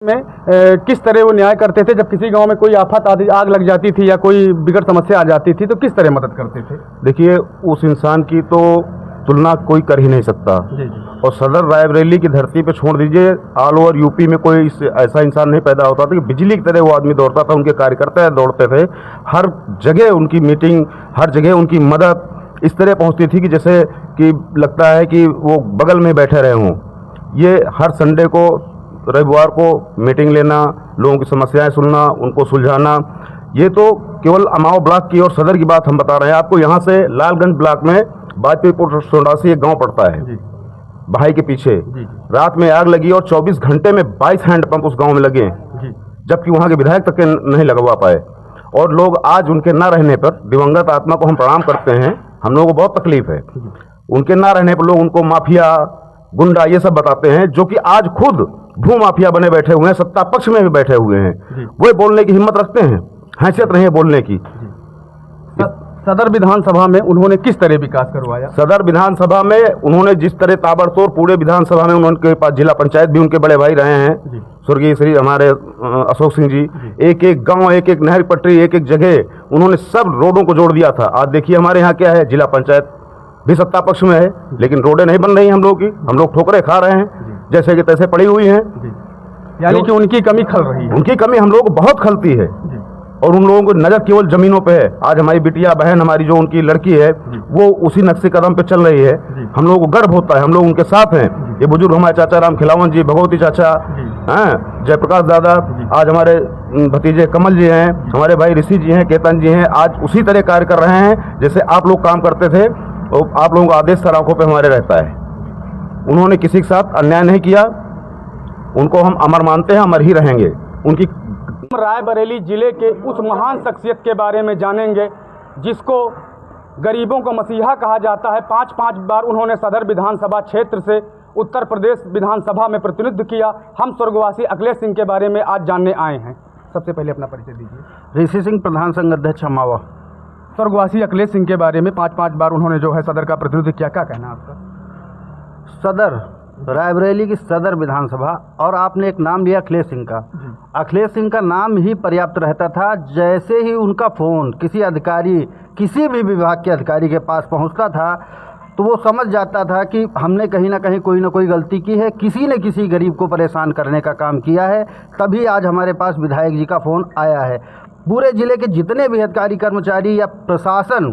में किस तरह वो न्याय करते थे? जब किसी गांव में कोई आफत आग लग जाती थी या कोई बिगड़ समस्या आ जाती थी तो किस तरह मदद करते थे? देखिए, उस इंसान की तो तुलना कोई कर ही नहीं सकता। जी। और सदर रायबरेली की धरती पे छोड़ दीजिए, ऑल ओवर यूपी में कोई ऐसा इंसान नहीं पैदा होता था कि बिजली की तरह वो आदमी दौड़ता था। उनके कार्यकर्ता दौड़ते थे, हर जगह उनकी मीटिंग, हर जगह उनकी मदद इस तरह पहुंचती थी कि जैसे कि लगता है कि वो बगल में बैठे रहे हों। ये हर संडे को, रविवार को मीटिंग लेना, लोगों की समस्याएं सुनना, उनको सुलझाना, ये तो केवल अमाव ब्लॉक की और सदर की बात हम बता रहे हैं आपको। यहाँ से लालगंज ब्लॉक में बाजपेयीपुर सोंडासी एक गांव पड़ता है, भाई के पीछे। रात में आग लगी और 24 घंटे में 22 हैंडपंप उस गांव में लगे, जबकि वहां के विधायक तक के नहीं लगवा पाए। और लोग आज उनके ना रहने पर, दिवंगत आत्मा को हम प्रणाम करते हैं, हम लोगों को बहुत तकलीफ है। उनके ना रहने पर लोग उनको माफिया, गुंडा ये सब बताते हैं, जो कि आज खुद भू माफिया बने बैठे हुए हैं, सत्ता पक्ष में भी बैठे हुए हैं। वो बोलने की हिम्मत रखते हैं, हैसियत नहीं है बोलने की। सदर विधानसभा में उन्होंने किस तरह विकास करवाया? सदर विधानसभा में उन्होंने जिस तरह ताबड़तोड़ पूरे विधानसभा में, उनके पास जिला पंचायत भी उनके बड़े भाई रहे हैं, स्वर्गीय श्री हमारे अशोक सिंह जी। एक एक गांव, एक एक नहर पटरी, एक एक जगह उन्होंने सब रोडों को जोड़ दिया था। आज देखिए हमारे यहाँ क्या है, जिला पंचायत भी सत्ता पक्ष में है, लेकिन रोडें नहीं बन रही हम लोग की। हम लोग ठोकरें खा रहे हैं, जैसे कि तैसे पड़ी हुई हैं। यानी कि उनकी कमी खल रही है। उनकी कमी हम लोग को बहुत खलती है, और उन लोगों को नजर केवल जमीनों पे है। आज हमारी बिटिया बहन, हमारी जो उनकी लड़की है, वो उसी नक्शे कदम पे चल रही है। हम लोगों को गर्व होता है, हम लोग उनके साथ हैं। ये बुजुर्ग हमारे चाचा राम खिलावन जी, भगवती चाचा, जयप्रकाश दादा, आज हमारे भतीजे कमल जी हैं, हमारे भाई ऋषि जी हैं, केतन जी हैं, आज उसी तरह कार्य कर रहे हैं जैसे आप लोग काम करते थे। और आप लोगों का आदेश सर आंखों पे हमारे रहता है। उन्होंने किसी के साथ अन्याय नहीं किया, उनको हम अमर मानते हैं, अमर ही रहेंगे। उनकी रायबरेली जिले के उस महान शख्सियत के बारे में जानेंगे जिसको गरीबों का मसीहा कहा जाता है। 5 बार उन्होंने सदर विधानसभा क्षेत्र से उत्तर प्रदेश विधानसभा में प्रतिनिधित्व किया। हम स्वर्गवासी अखिलेश सिंह के बारे में आज जानने आए हैं। सबसे पहले अपना परिचय दीजिए। ऋषि सिंह, प्रधान संघ अध्यक्ष अमावा। स्वर्गवासी अखिलेश सिंह के बारे में 5 बार उन्होंने जो है सदर का प्रतिनिधित्व किया, क्या कहना है आपका? सदर रायबरेली की सदर विधानसभा, और आपने एक नाम लिया अखिलेश सिंह का। अखिलेश सिंह का नाम ही पर्याप्त रहता था। जैसे ही उनका फ़ोन किसी अधिकारी, किसी भी विभाग के अधिकारी के पास पहुंचता था, तो वो समझ जाता था कि हमने कहीं ना कहीं कोई ना कोई गलती की है, किसी ने किसी गरीब को परेशान करने का काम किया है, तभी आज हमारे पास विधायक जी का फ़ोन आया है। पूरे ज़िले के जितने भी अधिकारी, कर्मचारी या प्रशासन,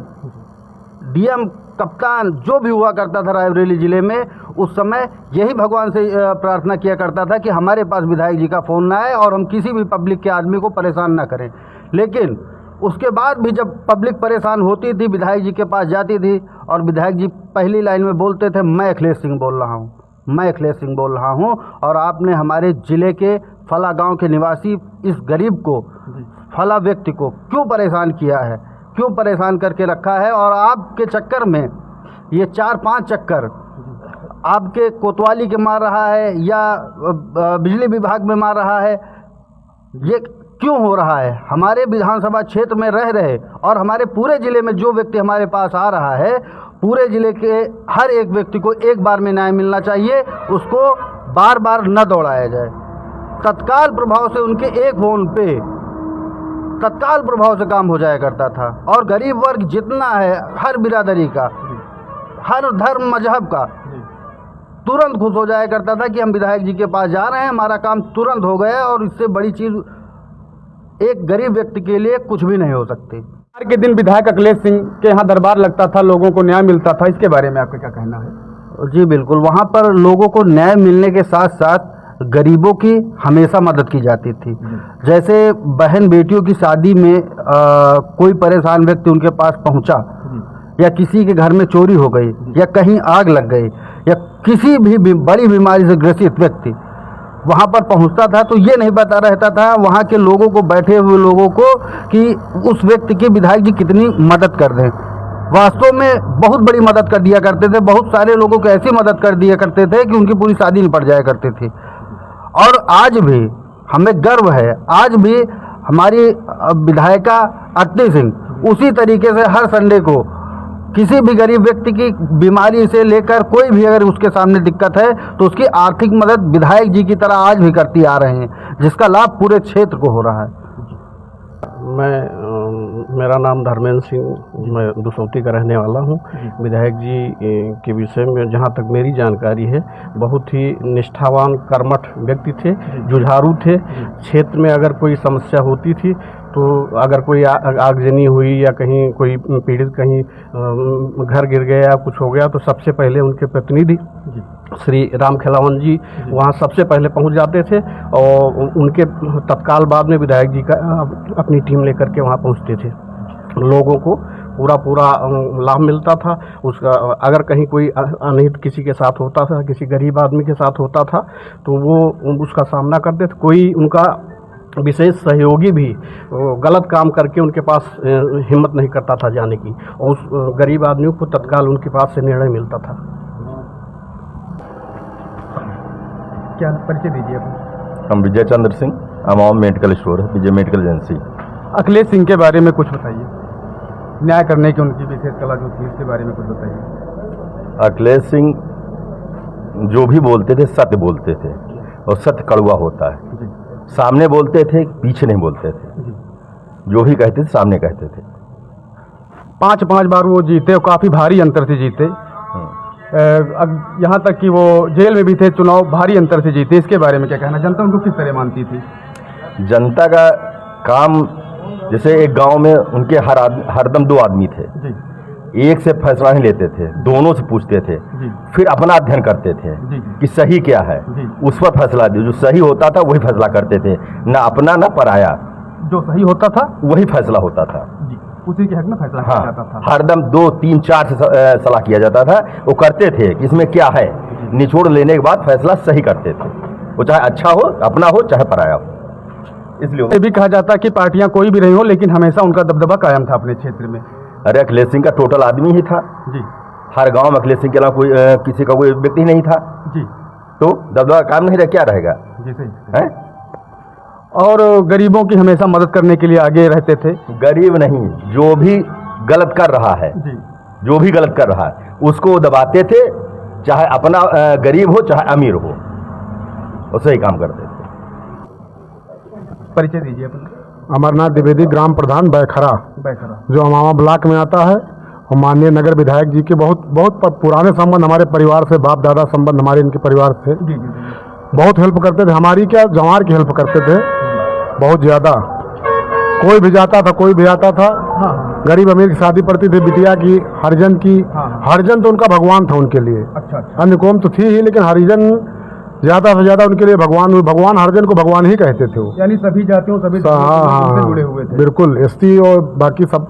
डीएम, कप्तान जो भी हुआ करता था रायबरेली ज़िले में, उस समय यही भगवान से प्रार्थना किया करता था कि हमारे पास विधायक जी का फ़ोन ना आए और हम किसी भी पब्लिक के आदमी को परेशान ना करें। लेकिन उसके बाद भी जब पब्लिक परेशान होती थी, विधायक जी के पास जाती थी और विधायक जी पहली लाइन में बोलते थे, मैं अखिलेश सिंह बोल रहा हूँ, मैं अखिलेश सिंह बोल रहा हूँ, और आपने हमारे ज़िले के फला गाँव के निवासी इस गरीब को, फला व्यक्ति को क्यों परेशान किया है, क्यों परेशान करके रखा है। और आपके चक्कर में ये 4-5 चक्कर आपके कोतवाली के मार रहा है या बिजली विभाग में मार रहा है, ये क्यों हो रहा है? हमारे विधानसभा क्षेत्र में रह रहे और हमारे पूरे ज़िले में जो व्यक्ति हमारे पास आ रहा है, पूरे ज़िले के हर एक व्यक्ति को एक बार में न्याय मिलना चाहिए, उसको बार बार न दौड़ाया जाए। तत्काल प्रभाव से उनके एक फ़ोन पे तत्काल प्रभाव से काम हो जाया करता था। और गरीब वर्ग जितना है, हर बिरादरी का, हर धर्म मजहब का, तुरंत खुश हो जाया करता था कि हम विधायक जी के पास जा रहे हैं, हमारा काम तुरंत हो गया। और इससे बड़ी चीज़ एक गरीब व्यक्ति के लिए कुछ भी नहीं हो सकती। के दिन विधायक अखिलेश सिंह के यहाँ दरबार लगता था, लोगों को न्याय मिलता था, इसके बारे में आपका क्या कहना है? जी बिल्कुल, वहाँ पर लोगों को न्याय मिलने के साथ साथ गरीबों की हमेशा मदद की जाती थी। जैसे बहन बेटियों की शादी में कोई परेशान व्यक्ति उनके पास पहुंचा, या किसी के घर में चोरी हो गई, या कहीं आग लग गई, या किसी भी बड़ी बीमारी से ग्रसित व्यक्ति वहां पर पहुंचता था, तो ये नहीं पता रहता था वहां के लोगों को, बैठे हुए लोगों को, कि उस व्यक्ति के विधायक जी कितनी मदद कर दें। वास्तव में बहुत बड़ी मदद कर दिया करते थे। बहुत सारे लोगों को ऐसी मदद कर दिया करते थे कि उनकी पूरी शादी निपट जाया करती थी। और आज भी हमें गर्व है, आज भी हमारी विधायिका आरती सिंह उसी तरीके से हर संडे को किसी भी गरीब व्यक्ति की बीमारी से लेकर कोई भी अगर उसके सामने दिक्कत है तो उसकी आर्थिक मदद विधायक जी की तरह आज भी करती आ रहे हैं, जिसका लाभ पूरे क्षेत्र को हो रहा है। मेरा नाम धर्मेंद्र सिंह, मैं दुसौती का रहने वाला हूँ। विधायक जी के विषय में जहाँ तक मेरी जानकारी है, बहुत ही निष्ठावान कर्मठ व्यक्ति थे, जुझारू थे। क्षेत्र में अगर कोई समस्या होती थी तो अगर कोई आगजनी हुई या कहीं कोई पीड़ित कहीं घर गिर गया या कुछ हो गया तो सबसे पहले उनके प्रतिनिधि श्री राम खिलावन जी वहाँ सबसे पहले पहुँच जाते थे और उनके तत्काल बाद में विधायक जी का अपनी टीम लेकर के वहाँ पहुँचते थे। लोगों को पूरा लाभ मिलता था उसका। अगर कहीं कोई अनहित किसी के साथ होता था, किसी गरीब आदमी के साथ होता था तो वो उसका सामना करते थे। कोई उनका विशेष सहयोगी भी गलत काम करके उनके पास हिम्मत नहीं करता था जाने की, और उस गरीब आदमियों को तत्काल उनके पास से निर्णय मिलता था। क्या परिचय दीजिए अपना। हम विजय चंद्र सिंह, अमाम मेडिकल स्टोर है, विजय मेडिकल एजेंसी। अखिलेश सिंह के बारे में कुछ बताइए, न्याय करने की उनकी विशेष कला जो थी इसके बारे में कुछ बताइए। अखिलेश सिंह जो भी बोलते थे सत्य बोलते थे, और सत्य कड़वा होता है। सामने बोलते थे, पीछे नहीं बोलते थे, जो भी कहते थे सामने कहते थे। 5 बार वो जीते और काफ़ी भारी अंतर से जीते। यहाँ तक कि वो जेल में भी थे, चुनाव भारी अंतर से जीते। इसके बारे में क्या कहना, जनता उनको किस तरह मानती थी? जनता का काम, जैसे एक गांव में उनके हरदम 2 आदमी थे, एक से फैसला नहीं लेते थे, दोनों से पूछते थे, फिर अपना अध्ययन करते थे कि सही क्या है, उस पर फैसला दिए। जो सही होता था वही फैसला करते थे, ना अपना ना पराया। जो सही होता था वही फैसला होता था, उसी के हक में फैसला किया जाता था। हरदम 2, 3, 4 से सलाह किया जाता था। वो करते थे कि इसमें क्या है, निचोड़ लेने के बाद फैसला सही करते थे, वो चाहे अच्छा हो, अपना हो, चाहे पराया हो। इसलिए ये भी कहा जाता है कि पार्टियां कोई भी रही हो, लेकिन हमेशा उनका दबदबा कायम था अपने क्षेत्र में। अरे अखिलेश सिंह का टोटल आदमी ही था जी। हर गांव में अखिलेश सिंह के अलावा कोई किसी का कोई व्यक्ति नहीं था जी। तो दबदबा काम नहीं रह, क्या रहेगा जी सही है? और गरीबों की हमेशा मदद करने के लिए आगे रहते थे। गरीब नहीं, जो भी गलत कर रहा है जी। जो भी गलत कर रहा है उसको वो दबाते थे, चाहे अपना गरीब हो चाहे अमीर हो, वो सही काम करते थे। परिचय दीजिए अपना। अमरनाथ द्विवेदी, ग्राम प्रधान बैखरा, जो अमामा ब्लॉक में आता है, और माननीय नगर विधायक जी के बहुत पुराने संबंध हमारे परिवार से, बाप दादा संबंध हमारे इनके परिवार से। बहुत हेल्प करते थे हमारी, क्या जवार की हेल्प करते थे बहुत ज़्यादा। कोई भी जाता था, कोई भी आता था। गरीब अमीर की शादी पड़ती थी, बिटिया की, हरिजन की। हरिजन तो उनका भगवान था उनके लिए। अन्य कौम तो थी ही, लेकिन हरिजन ज़्यादा से ज़्यादा उनके लिए भगवान हरिजन को भगवान ही कहते थे वो। यानी सभी जातियों सभी हाँ, जुड़े हुए थे। बिल्कुल। एसटी और बाकी सब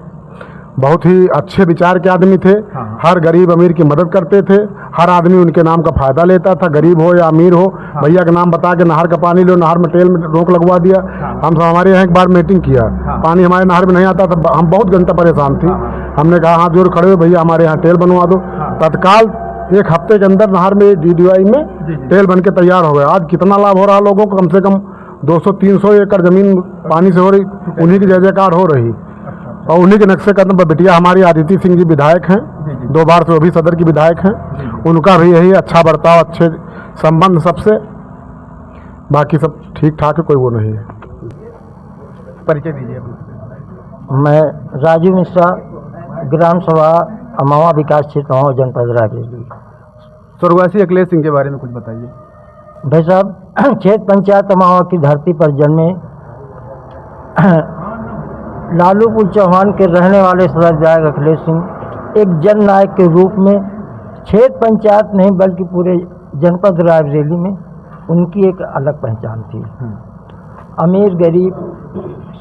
बहुत ही अच्छे विचार के आदमी थे। हर गरीब अमीर की मदद करते थे, हर आदमी उनके नाम का फायदा लेता था, गरीब हो या अमीर हो। भैया का नाम बता के नहर का पानी लो, नहर में तेल में रोक लगवा दिया। हम सब हमारे यहाँ एक बार मीटिंग किया, पानी हमारे नहर में नहीं आता था, हम बहुत जनता परेशान थी। हमने कहा हाथ जोड़ खड़े हुए, भैया हमारे यहाँ तेल बनवा दो। तत्काल 1 हफ्ते के अंदर नहर में DDY में तेल बन के तैयार हो गया। आज कितना लाभ हो रहा लोगों को, कम से कम 200-300 एकड़ जमीन पानी से हो रही, उन्हीं की जय जयकार हो रही। और उन्हीं के नक्शे कदम पर बिटिया हमारी आदित्य सिंह जी विधायक हैं, 2 बार से वो भी सदर की विधायक हैं। उनका भी यही अच्छा बर्ताव, अच्छे संबंध सबसे। बाकी सब ठीक ठाक है, कोई वो नहीं है। परिचय दीजिए अपना। मैं राजीव मिश्रा, ग्राम सभा अमावा विकास क्षेत्र महोवा जनपद रायबरेली। स्वर्गवासी अखिलेश सिंह के बारे में कुछ बताइए। भाई साहब, क्षेत्र पंचायत अमावा की धरती पर जन्मे लालूपुर चौहान के रहने वाले सदर विधायक अखिलेश सिंह एक जननायक के रूप में क्षेत्र पंचायत नहीं बल्कि पूरे जनपद रायबरेली में उनकी एक अलग पहचान थी। अमीर गरीब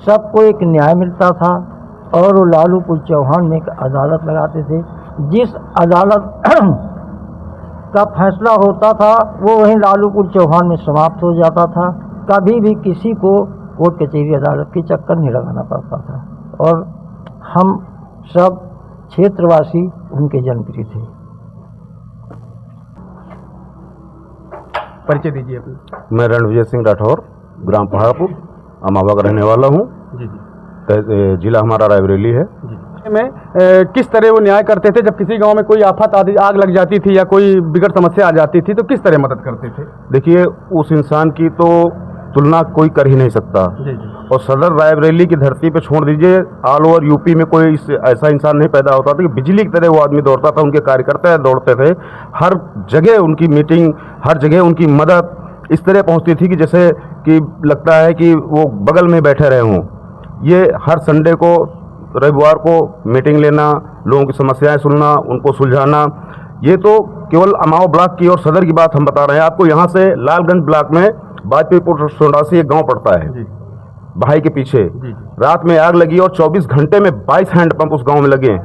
सबको एक न्याय मिलता था, और वो लालूपुर चौहान में एक अदालत लगाते थे। जिस अदालत का फैसला होता था वो वहीं लालूपुर चौहान में समाप्त हो जाता था। कभी भी किसी को कोर्ट कचहरी अदालत के चक्कर नहीं लगाना पड़ता था, और हम सब क्षेत्रवासी उनके जनप्रिय थे। परिचय दीजिए अपना। मैं रणविजय सिंह राठौर, ग्राम पहाड़पुर, अमावा का रहने वाला हूँ। जिला हमारा रायबरेली है। में किस तरह वो न्याय करते थे? जब किसी गांव में कोई आफत आदि आग लग जाती थी या कोई बिगड़ समस्या आ जाती थी तो किस तरह मदद करते थे? देखिए, उस इंसान की तो तुलना कोई कर ही नहीं सकता। और सदर रायबरेली की धरती पे छोड़ दीजिए, ऑल ओवर यूपी में कोई ऐसा इंसान नहीं पैदा होता था कि बिजली की तरह वो आदमी दौड़ता था। उनके कार्यकर्ता दौड़ते थे, हर जगह उनकी मीटिंग, हर जगह उनकी मदद इस तरह पहुंचती थी कि जैसे कि लगता है कि वो बगल में बैठे रहे हों। ये हर संडे को, रविवार को मीटिंग लेना, लोगों की समस्याएं सुनना, उनको सुलझाना, ये तो केवल अमाव ब्लॉक की और सदर की बात हम बता रहे हैं आपको। यहाँ से लालगंज ब्लॉक में बाजपेयीपुर सोंडासी एक गांव पड़ता है, भाई के पीछे। रात में आग लगी और 24 घंटे में 22 हैंडपंप उस गांव में लगे,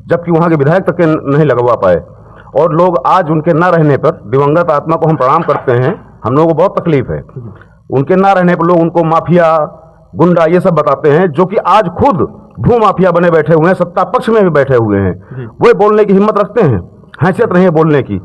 जबकि वहाँ के विधायक तक के नहीं लगवा पाए। और लोग आज उनके ना रहने पर, दिवंगत आत्मा को हम प्रणाम करते हैं, हम लोगों को बहुत तकलीफ है। उनके ना रहने पर लोग उनको माफिया, गुंडा ये सब बताते हैं, जो कि आज खुद भू माफिया बने बैठे हुए हैं, सत्ता पक्ष में भी बैठे हुए हैं। वो बोलने की हिम्मत रखते हैं, हैसियत नहीं है बोलने की।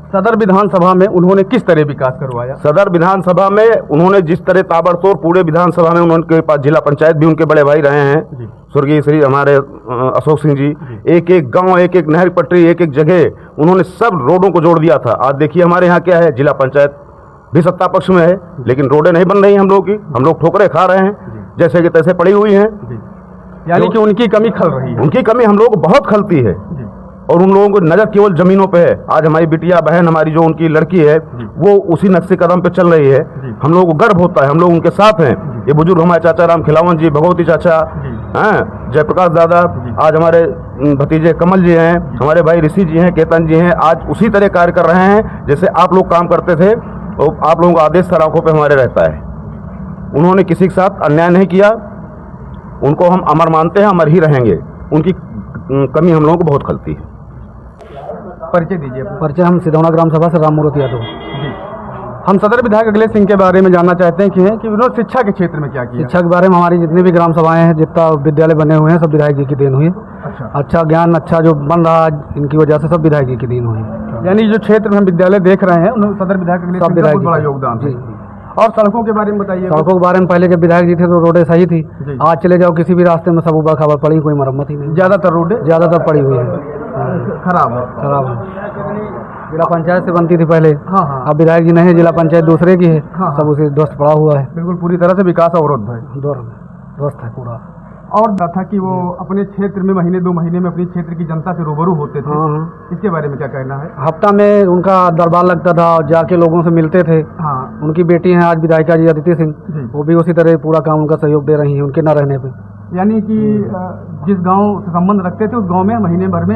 सदर विधानसभा में उन्होंने किस तरह विकास करवाया? सदर विधानसभा में उन्होंने जिस तरह ताबड़तोड़ पूरे विधानसभा में, उनके पास जिला पंचायत भी उनके बड़े भाई रहे हैं, स्वर्गीय श्री हमारे अशोक सिंह जी। एक एक गांव, एक एक नहर पटरी, एक एक जगह उन्होंने सब रोडों को जोड़ दिया था। आज देखिए हमारे यहाँ क्या है, जिला पंचायत भी सत्ता पक्ष में है, लेकिन रोडें नहीं बन रही हम लोग की, हम लोग ठोकरें खा रहे हैं, जैसे कि तैसे पड़ी हुई हैं। यानी कि उनकी कमी खल रही है। उनकी कमी हम लोग को बहुत खलती है, और उन लोगों को नजर केवल जमीनों पे है। आज हमारी बिटिया बहन, हमारी जो उनकी लड़की है, वो उसी नक्शे कदम पे चल रही है। हम लोगों को गर्व होता है, हम लोग उनके साथ हैं। ये बुजुर्ग हमारे चाचा राम खिलावन जी, भगवती चाचा, हैं जयप्रकाश दादा, आज हमारे भतीजे कमल जी हैं, हमारे भाई ऋषि जी हैं, केतन जी हैं, आज उसी तरह कार्य कर रहे हैं जैसे आप लोग काम करते थे। और आप लोगों का आदेश सर आंखों पे हमारे रहता है। उन्होंने किसी के साथ अन्याय नहीं किया, उनको हम अमर मानते हैं, अमर ही रहेंगे। उनकी कमी हम लोगों को बहुत खलती है। परिचय दीजिए। परिचय, हम सिधौना ग्राम सभा से राम मूर्ति यादव। हम सदर विधायक अखिलेश सिंह के बारे में जानना चाहते हैं कि उन्होंने शिक्षा के क्षेत्र में क्या किया? शिक्षा के बारे में हमारी जितनी भी ग्राम सभाएं हैं, जितना विद्यालय बने हुए हैं, सब विधायक जी की देन हुई है। अच्छा ज्ञान, अच्छा जो बन रहा है इनकी वजह से, सब विधायक जी की देन हुई है। यानी जो क्षेत्र में हम विद्यालय देख रहे हैं, उन्होंने सदर विधायक अखिलेश सिंह का बहुत बड़ा योगदान है। और सड़कों के बारे में बताइए। सड़कों के बारे में पहले जब विधायक जी थे तो रोडें सही थी, आज चले जाओ किसी भी रास्ते में सब उबड़ खाबड़ पड़ी, कोई मरम्मत ही नहीं। ज्यादातर रोडें पड़ी हुई है, खराब है। जिला पंचायत से बनती थी पहले, अब विधायक जी नहीं है, जिला पंचायत दूसरे की है, सब उसे ध्वस्त पड़ा हुआ है। बिल्कुल पूरी तरह से विकास अवरुद्ध है, ध्वस्त है पूरा। और था कि वो अपने क्षेत्र में महीने 2 महीने में अपने क्षेत्र की जनता से रूबरू होते थे। इसके बारे में क्या कहना है? हफ्ता में उनका दरबार लगता था, जाके लोगों से मिलते थे। उनकी बेटी हैं आज विधायिका जी अदिति सिंह, वो भी उसी तरह पूरा काम उनका सहयोग दे रही हैं उनके न रहने पे। यानी कि जिस गांव से संबंध रखते थे उस गांव में महीने भर में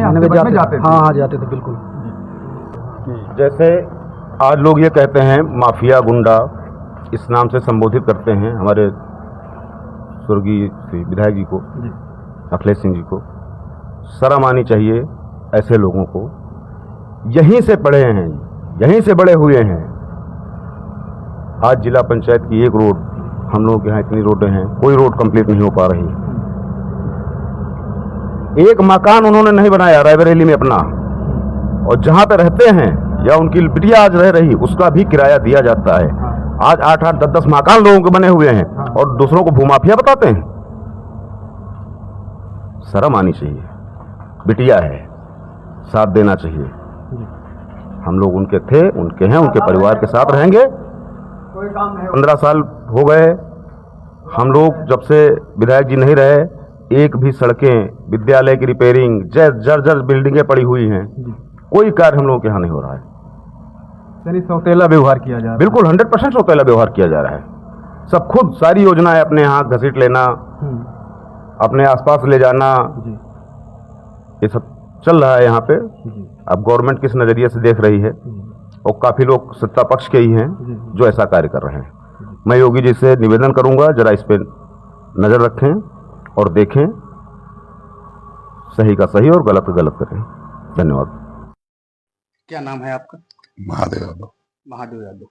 जाते थे। हाँ जाते थे बिल्कुल। जैसे आज लोग ये कहते हैं माफिया, गुंडा, इस नाम से संबोधित करते हैं हमारे स्वर्गीय विधायक जी को, अखिलेश सिंह जी को। शर्म आनी चाहिए ऐसे लोगों को। यहीं से पढ़े हैं, यहीं से बड़े हुए हैं। आज जिला पंचायत की एक रोड, हम लोगों के यहाँ इतनी रोडें हैं, कोई रोड कंप्लीट नहीं हो पा रही। एक मकान उन्होंने नहीं बनाया रायबरेली में अपना, और जहाँ पे रहते हैं या उनकी बिटिया आज रह रही, उसका भी किराया दिया जाता है। आज 8-8, 10-10 मकान लोगों के बने हुए हैं, और दूसरों को भूमाफिया बताते हैं। शर्म आनी चाहिए। बिटिया है, साथ देना चाहिए। हम लोग उनके थे, उनके हैं, उनके परिवार के साथ रहेंगे। 15 साल हो गए हम लोग जब से विधायक जी नहीं रहे, एक भी सड़कें, विद्यालय की रिपेयरिंग, जर्जर बिल्डिंगें पड़ी हुई हैं, कोई कार्य हम लोगों के यहाँ नहीं हो रहा है। यानी सौतेला व्यवहार किया जा रहा है। बिल्कुल 100% सौतेला व्यवहार किया जा रहा है। सब खुद सारी योजनाएं अपने यहाँ घसीट लेना, अपने आसपास ले जाना, ये सब चल रहा है यहाँ पे। अब गवर्नमेंट किस नज़रिए से देख रही है, और काफ़ी लोग सत्ता पक्ष के ही हैं जो ऐसा कार्य कर रहे हैं। मैं योगी जी से निवेदन करूंगा, जरा इस पे नज़र रखें और देखें, सही का सही और गलत का गलत करें। धन्यवाद। क्या नाम है आपका? महादेव यादव। महादेव यादव।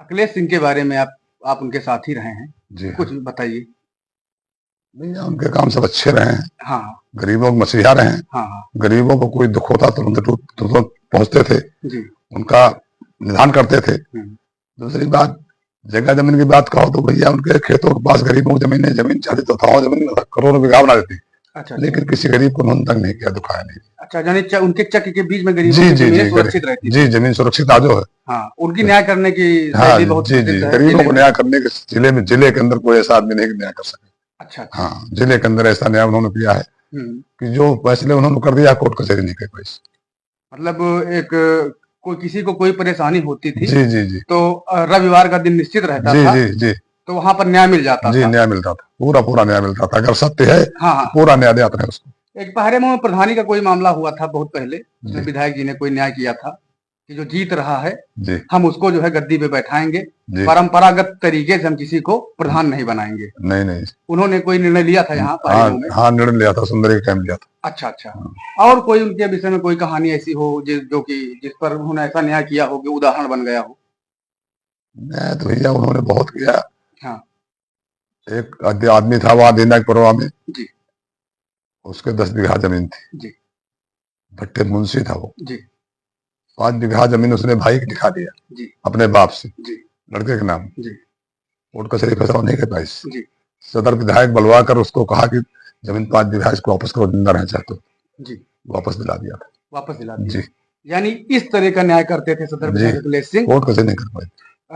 अखिलेश सिंह के बारे में आप उनके साथ ही रहे हैं जी, कुछ बताइए। नहीं, उनके काम सब अच्छे रहे हैं। हाँ, गरीबों को मसीहा रहे हैं। हाँ, गरीबों को कोई दुख होता तुरंत पहुंचते थे जी, उनका निदान करते थे। दूसरी बात, जगह जमीन की बात कहो तो भैया उनके खेतों के पास गरीबों को जमीन चाहती तो था, जमीन करोड़ों बीघा बना देती। अच्छा लेकिन किसी गरीब को उन्होंने तंग नहीं किया, दुखाया नहीं। अच्छा, यानी उनके चक्र के बीच में गरीबों जी की जी जमीनें जी सुरक्षित रहती थी। जी, जमीन सुरक्षित आज है। हाँ, उनकी न्याय करने की हाँ शैली बहुत जी जी, प्रसिद्ध है गरीबों जिले को में। न्याय करने के जिले के अंदर कोई ऐसा आदमी नहीं कि न्याय कर सके। अच्छा अच्छा। हाँ, जिले के अंदर ऐसा न्याय उन्होंने किया है हम्म, कि जो फैसले उन्होंने कर दिया, कोर्ट कचहरी नहीं कर पाई। मतलब एक कोई किसी को कोई परेशानी होती थी जी जी जी तो रविवार का दिन निश्चित रहता जी था, जी जी तो वहां पर न्याय मिल जाता जी, था। न्याय मिलता था, पूरा पूरा न्याय मिलता था। अगर सत्य है हाँ हाँ। पूरा न्याय दिया था उसको। एक पहरे में प्रधानी का कोई मामला हुआ था बहुत पहले, उसमें विधायक जी ने कोई न्याय किया था कि जो जीत रहा है जी हम उसको जो है गद्दी पे बैठाएंगे, जी, परंपरागत तरीके से हम किसी को प्रधान नहीं बनाएंगे। नहीं नहीं, उन्होंने कोई निर्णय लिया था यहाँ हाँ पहले में? हाँ, निर्णय लिया था, सुंदरी का टाइम लिया था। अच्छा अच्छा। और कोई उनके विषय में कोई कहानी ऐसी हो जो कि जिस पर उन्होंने ऐसा न्याय किया हो कि उदाहरण बन गया हो? न्याय तो भैया उन्होंने बहुत किया। हाँ एक आदमी था वहां दीनाक परवा में जी, उसके 10 बीघा जमीन थी जी भट्टे मुंशी था वो। जी 5 बीघा जमीन उसने भाई को दिखा दिया जी अपने बाप से, जी लड़के के नाम। जी कोर्ट कचहरी फैसला नहीं कर पाई। जी सदर विधायक बुलवा कर उसको कहा कि जमीन 5 बीघा इसको वापस करो, जिंदा रहना चाहते हो। जी, वापस दिला दिया था। वापस दिला दिया। जी, यानी इस तरह का न्याय करते थे सदर विधायक अखिलेश सिंह। कोर्ट कचहरी नहीं कर पाई।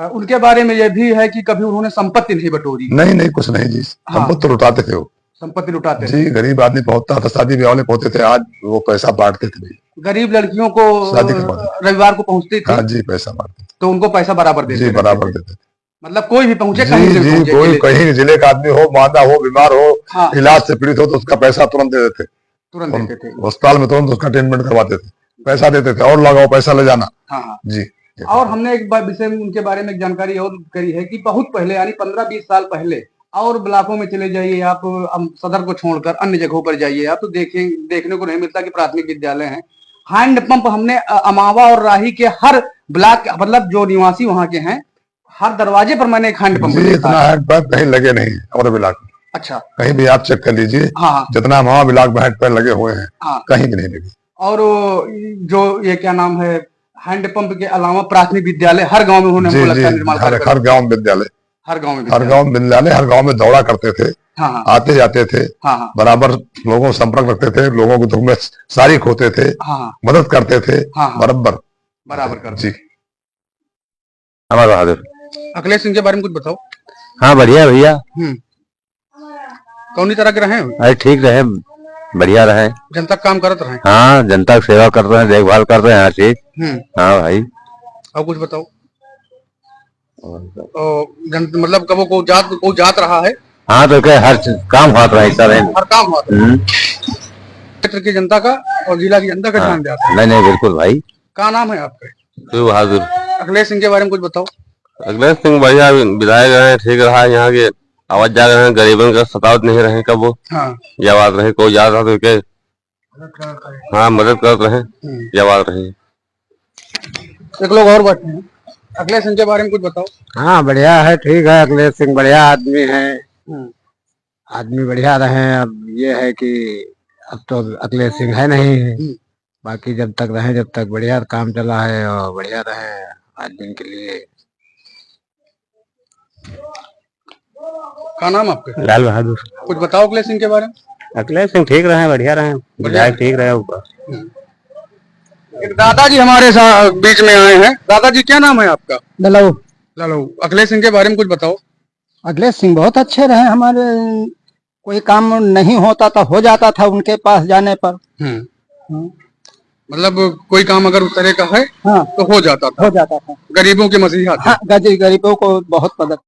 उनके बारे में यह भी है कि कभी उन्होंने संपत्ति नहीं बटोरी। नहीं नहीं, कुछ नहीं जी, संपत्ति तो लुटाते थे वो। संपत्ति लुटाते थे। जी, गरीब आदमी पहुंचता था, शादी ब्याह में पहुंचते थे, आज वो पैसा बांटते थे भैया। गरीब लड़कियों को शादी करवाते रविवार को पहुंचती थी हाँ जी, पैसा बांटते थे तो उनको पैसा बराबर देते जी, थे। बराबर देते थे। मतलब कोई भी पहुंचे कहीं जी से भी जी, पहुंचे, कोई जिले- कहीं जिले का आदमी हो, मादा हो, बीमार हो, हाँ। इलाज से पीड़ित हो तो उसका पैसा तुरंत दे देते। तुरंत देते थे। अस्पताल में तुरंत उसका ट्रीटमेंट करवाते थे, पैसा देते थे, और लगाओ पैसा ले जाना। हाँ हाँ। जी, और हमने एक बार विषय में उनके बारे में एक जानकारी और करी है कि बहुत पहले यानी 15-20 साल पहले और ब्लॉकों में चले जाइए आप, सदर को छोड़कर अन्य जगहों पर जाइए आप, तो देखने को नहीं मिलता कि प्राथमिक विद्यालय हैं। हैंड पंप हमने अमावा और राही के हर ब्लॉक, मतलब जो निवासी वहां के हैं, हर दरवाजे पर मैंने एक हैंड पंप जी, देखा इतना है। हैंडपंप कहीं लगे नहीं हमारे ब्लॉक में। अच्छा। कहीं भी आप चेक कर लीजिए, हाँ जितना वहां ब्लॉक में हैंडपंप लगे हुए हैं, हाँ। कहीं भी नहीं लगे। और जो ये क्या नाम है, हैंडपंप के अलावा प्राथमिक विद्यालय हर गांव में उन्होंने जी हमको जी, लगता है निर्माण हर कार्य हर गांव में विद्यालय, हर गांव में हर गांव में विद्यालय, हर गांव में दौड़ा करते थे, हाँ हाँ आते जाते थे, हाँ हाँ बराबर लोगों से संपर्क रखते थे, लोगों के दुख में शारिक होते थे, हाँ हाँ मदद करते थे, हाँ, हाँ। बराबर बराबर कर। जी। हमारा बहादुर। अखिलेश सिंह के बारे में कुछ बताओ। हाँ बढ़िया भैया, कौन तरह के रहे? अरे ठीक रहे, बढ़िया रहे, जनता का काम करत रहे। हाँ जनता की सेवा कर रहे हैं, देखभाल कर रहे हैं हर चीज। हाँ भाई। और कुछ बताओ। मतलब कबो को जात रहा है? हाँ तो क्या हर काम हाथ रहा है, हर काम हुआ क्षेत्र की जनता का और जिला की जनता का ध्यान दिया। नहीं नहीं बिल्कुल भाई। क्या नाम है आपका? बहादुर। अखिलेश सिंह के बारे में कुछ बताओ। अखिलेश सिंह बढ़िया विधायक रहे, ठीक रहा, यहाँ के आवाज जा रहे हैं, गरीबों का सतावत नहीं रहे, कब वो हाँ या बात रहे, कोई याद रहा तो के हाँ मदद करते रहे, या बात रहे। एक लोग और बैठे हैं, अखिलेश सिंह के बारे में कुछ बताओ। हाँ बढ़िया है, ठीक है, अखिलेश सिंह बढ़िया आदमी है, आदमी बढ़िया रहे। अब ये है कि अब तो अखिलेश सिंह है नहीं, बाकी जब तक रहे, जब तक बढ़िया काम चला है और बढ़िया रहे आदमी के लिए। क्या नाम आपका? लाल बहादुर। कुछ बताओ अखिलेश सिंह के बारे में। अखिलेश सिंह ठीक रहे, बढ़िया रहे, विधायक ठीक रहे ऊपर। एक दादाजी हमारे साथ बीच में आए हैं। दादाजी क्या नाम है आपका? ललो। लालो। अखिलेश सिंह के बारे में कुछ बताओ। अखिलेश सिंह बहुत अच्छे रहे हमारे, कोई काम नहीं होता था हो जाता था उनके पास जाने पर। मतलब कोई काम अगर उस तरह का है हाँ तो हो जाता था। हो जाता था। गरीबों के मसीहा थे। हाँ, गरीबों को बहुत मदद